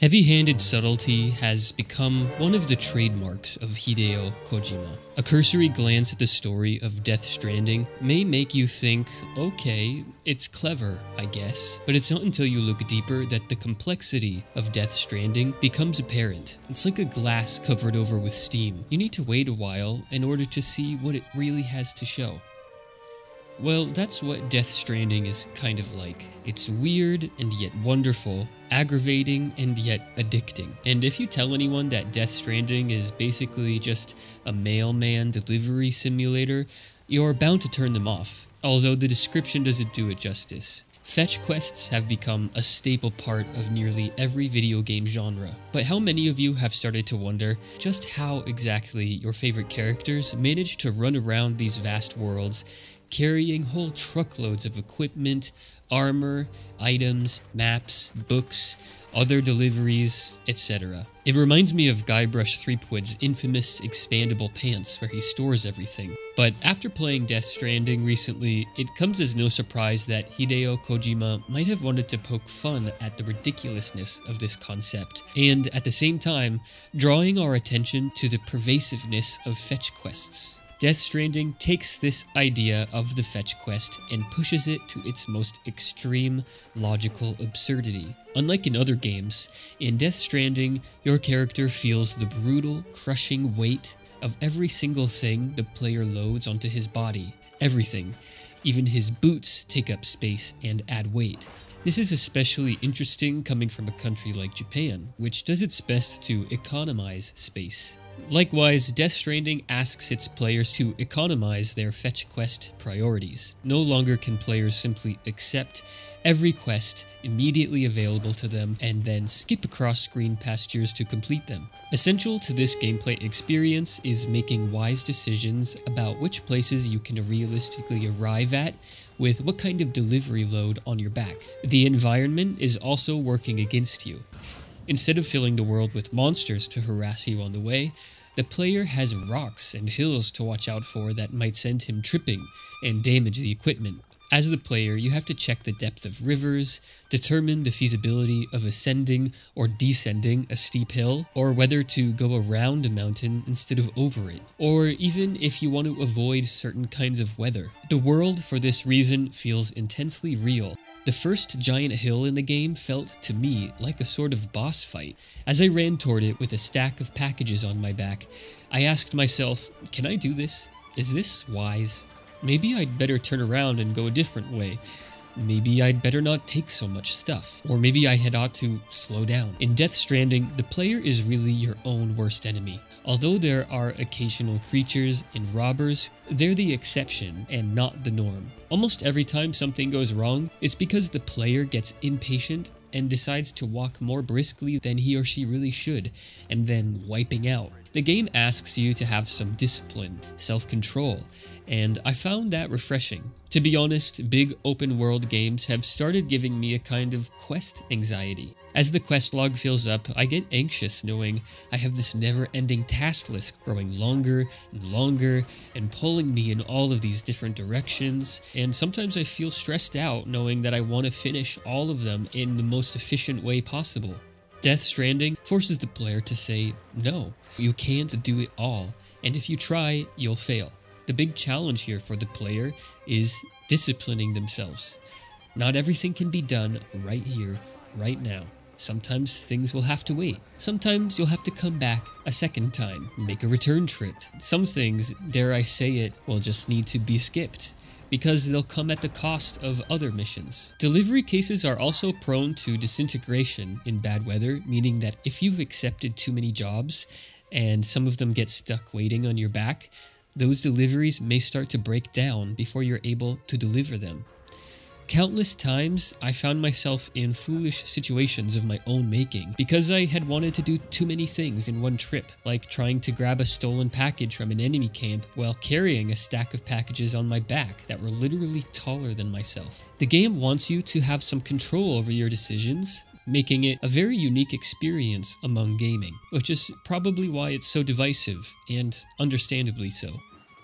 Heavy-handed subtlety has become one of the trademarks of Hideo Kojima. A cursory glance at the story of Death Stranding may make you think, okay, it's clever, I guess, but it's not until you look deeper that the complexity of Death Stranding becomes apparent. It's like a glass covered over with steam. You need to wait a while in order to see what it really has to show. Well, that's what Death Stranding is kind of like. It's weird and yet wonderful, aggravating and yet addicting. And if you tell anyone that Death Stranding is basically just a mailman delivery simulator, you're bound to turn them off, although the description doesn't do it justice. Fetch quests have become a staple part of nearly every video game genre, but how many of you have started to wonder just how exactly your favorite characters manage to run around these vast worlds, carrying whole truckloads of equipment, armor, items, maps, books, other deliveries, etc. It reminds me of Guybrush Threepwood's infamous expandable pants where he stores everything. But after playing Death Stranding recently, it comes as no surprise that Hideo Kojima might have wanted to poke fun at the ridiculousness of this concept, and at the same time, drawing our attention to the pervasiveness of fetch quests. Death Stranding takes this idea of the fetch quest and pushes it to its most extreme logical absurdity. Unlike in other games, in Death Stranding, your character feels the brutal, crushing weight of every single thing the player loads onto his body. Everything. Even his boots take up space and add weight. This is especially interesting coming from a country like Japan, which does its best to economize space. Likewise, Death Stranding asks its players to economize their fetch quest priorities. No longer can players simply accept every quest immediately available to them and then skip across green pastures to complete them. Essential to this gameplay experience is making wise decisions about which places you can realistically arrive at with what kind of delivery load on your back. The environment is also working against you. Instead of filling the world with monsters to harass you on the way, the player has rocks and hills to watch out for that might send him tripping and damage the equipment. As the player, you have to check the depth of rivers, determine the feasibility of ascending or descending a steep hill, or whether to go around a mountain instead of over it, or even if you want to avoid certain kinds of weather. The world, for this reason, feels intensely real. The first giant hill in the game felt to me like a sort of boss fight. As I ran toward it with a stack of packages on my back, I asked myself, can I do this? Is this wise? Maybe I'd better turn around and go a different way. Maybe I'd better not take so much stuff. Or maybe I had ought to slow down. In Death Stranding, the player is really your own worst enemy. Although there are occasional creatures and robbers, they're the exception and not the norm. Almost every time something goes wrong, it's because the player gets impatient and decides to walk more briskly than he or she really should, and then wiping out. The game asks you to have some discipline, self-control, and I found that refreshing. To be honest, big open world games have started giving me a kind of quest anxiety. As the quest log fills up, I get anxious knowing I have this never-ending task list growing longer and longer and pulling me in all of these different directions, and sometimes I feel stressed out knowing that I want to finish all of them in the most efficient way possible. Death Stranding forces the player to say, no, you can't do it all, and if you try, you'll fail. The big challenge here for the player is disciplining themselves. Not everything can be done right here, right now. Sometimes things will have to wait. Sometimes you'll have to come back a second time, make a return trip. Some things, dare I say it, will just need to be skipped, because they'll come at the cost of other missions. Delivery cases are also prone to disintegration in bad weather, meaning that if you've accepted too many jobs, and some of them get stuck waiting on your back, those deliveries may start to break down before you're able to deliver them. Countless times, I found myself in foolish situations of my own making because I had wanted to do too many things in one trip, like trying to grab a stolen package from an enemy camp while carrying a stack of packages on my back that were literally taller than myself. The game wants you to have some control over your decisions, making it a very unique experience among gaming, which is probably why it's so divisive, and understandably so.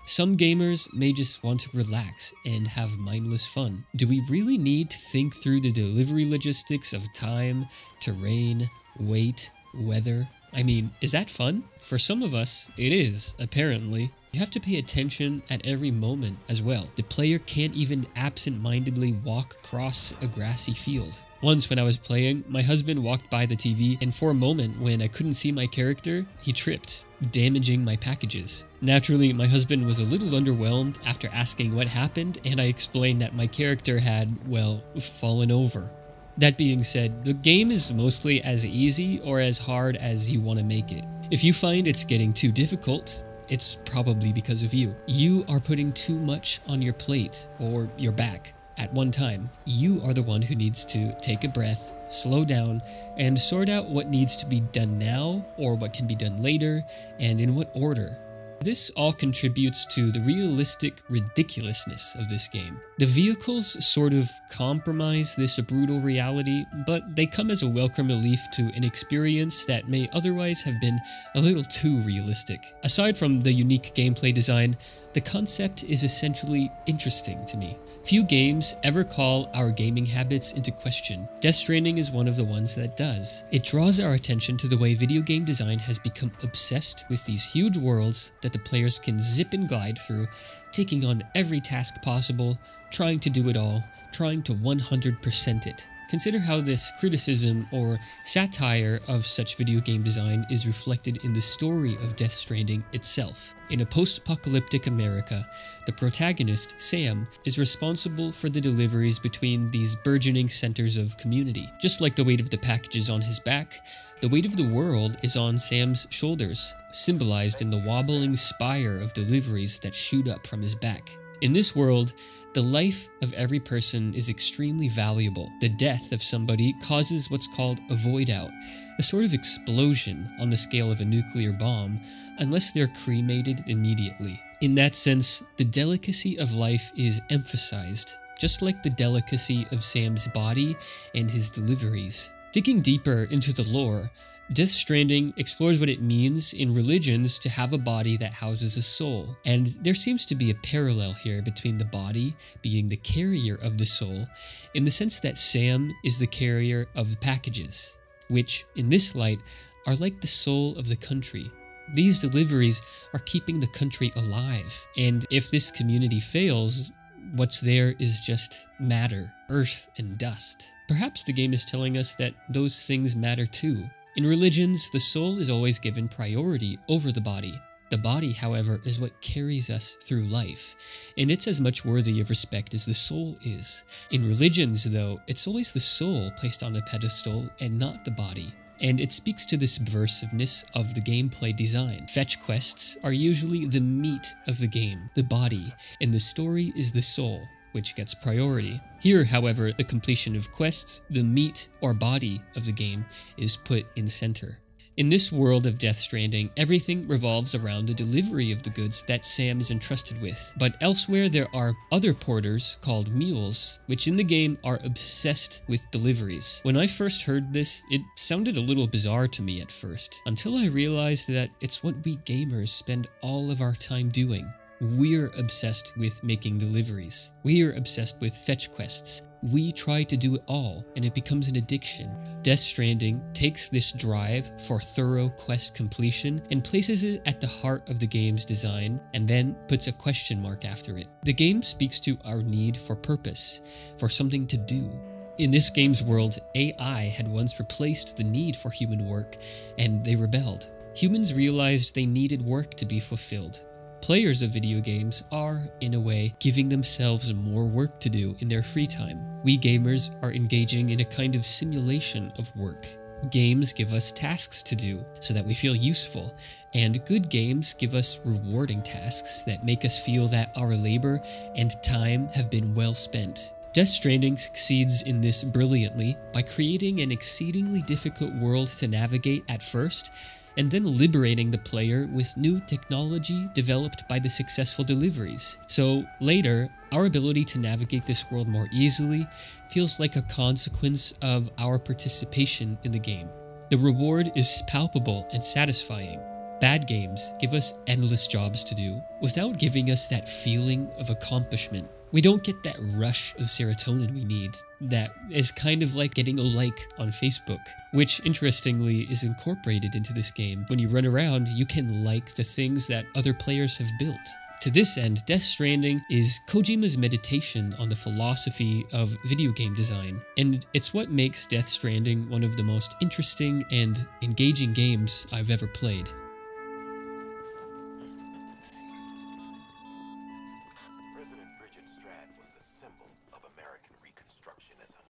Some gamers may just want to relax and have mindless fun. Do we really need to think through the delivery logistics of time, terrain, weight, weather? I mean, is that fun? For some of us, it is, apparently. You have to pay attention at every moment as well. The player can't even absent-mindedly walk across a grassy field. Once when I was playing, my husband walked by the TV, and for a moment when I couldn't see my character, he tripped, damaging my packages. Naturally, my husband was a little underwhelmed after asking what happened, and I explained that my character had, well, fallen over. That being said, the game is mostly as easy or as hard as you want to make it. If you find it's getting too difficult, it's probably because of you. You are putting too much on your plate or your back at one time. You are the one who needs to take a breath, slow down, and sort out what needs to be done now or what can be done later and in what order. This all contributes to the realistic ridiculousness of this game. The vehicles sort of compromise this brutal reality, but they come as a welcome relief to an experience that may otherwise have been a little too realistic. Aside from the unique gameplay design, the concept is essentially interesting to me. Few games ever call our gaming habits into question. Death Stranding is one of the ones that does. It draws our attention to the way video game design has become obsessed with these huge worlds that the players can zip and glide through, taking on every task possible, trying to do it all, trying to 100% it. Consider how this criticism or satire of such video game design is reflected in the story of Death Stranding itself. In a post-apocalyptic America, the protagonist, Sam, is responsible for the deliveries between these burgeoning centers of community. Just like the weight of the packages on his back, the weight of the world is on Sam's shoulders, symbolized in the wobbling spire of deliveries that shoot up from his back. In this world, the life of every person is extremely valuable. The death of somebody causes what's called a void out, a sort of explosion on the scale of a nuclear bomb, unless they're cremated immediately. In that sense, the delicacy of life is emphasized, just like the delicacy of Sam's body and his deliveries. Digging deeper into the lore, Death Stranding explores what it means in religions to have a body that houses a soul, and there seems to be a parallel here between the body being the carrier of the soul, in the sense that Sam is the carrier of the packages, which, in this light, are like the soul of the country. These deliveries are keeping the country alive, and if this community fails, what's there is just matter, earth, and dust. Perhaps the game is telling us that those things matter too. In religions, the soul is always given priority over the body. The body, however, is what carries us through life, and it's as much worthy of respect as the soul is. In religions, though, it's always the soul placed on a pedestal and not the body. And it speaks to this subversiveness of the gameplay design. Fetch quests are usually the meat of the game, the body, and the story is the soul, which gets priority. Here, however, the completion of quests, the meat or body of the game, is put in center. In this world of Death Stranding, everything revolves around the delivery of the goods that Sam is entrusted with. But elsewhere there are other porters called mules, which in the game are obsessed with deliveries. When I first heard this, it sounded a little bizarre to me at first, until I realized that it's what we gamers spend all of our time doing. We're obsessed with making deliveries. We're obsessed with fetch quests. We try to do it all, and it becomes an addiction. Death Stranding takes this drive for thorough quest completion and places it at the heart of the game's design, and then puts a question mark after it. The game speaks to our need for purpose, for something to do. In this game's world, AI had once replaced the need for human work, and they rebelled. Humans realized they needed work to be fulfilled. Players of video games are, in a way, giving themselves more work to do in their free time. We gamers are engaging in a kind of simulation of work. Games give us tasks to do so that we feel useful, and good games give us rewarding tasks that make us feel that our labor and time have been well spent. Death Stranding succeeds in this brilliantly by creating an exceedingly difficult world to navigate at first, and then liberating the player with new technology developed by the successful deliveries. So later, our ability to navigate this world more easily feels like a consequence of our participation in the game. The reward is palpable and satisfying. Bad games give us endless jobs to do without giving us that feeling of accomplishment. We don't get that rush of serotonin we need that is kind of like getting a like on Facebook, which interestingly is incorporated into this game. When you run around, you can like the things that other players have built. To this end, Death Stranding is Kojima's meditation on the philosophy of video game design, and it's what makes Death Stranding one of the most interesting and engaging games I've ever played.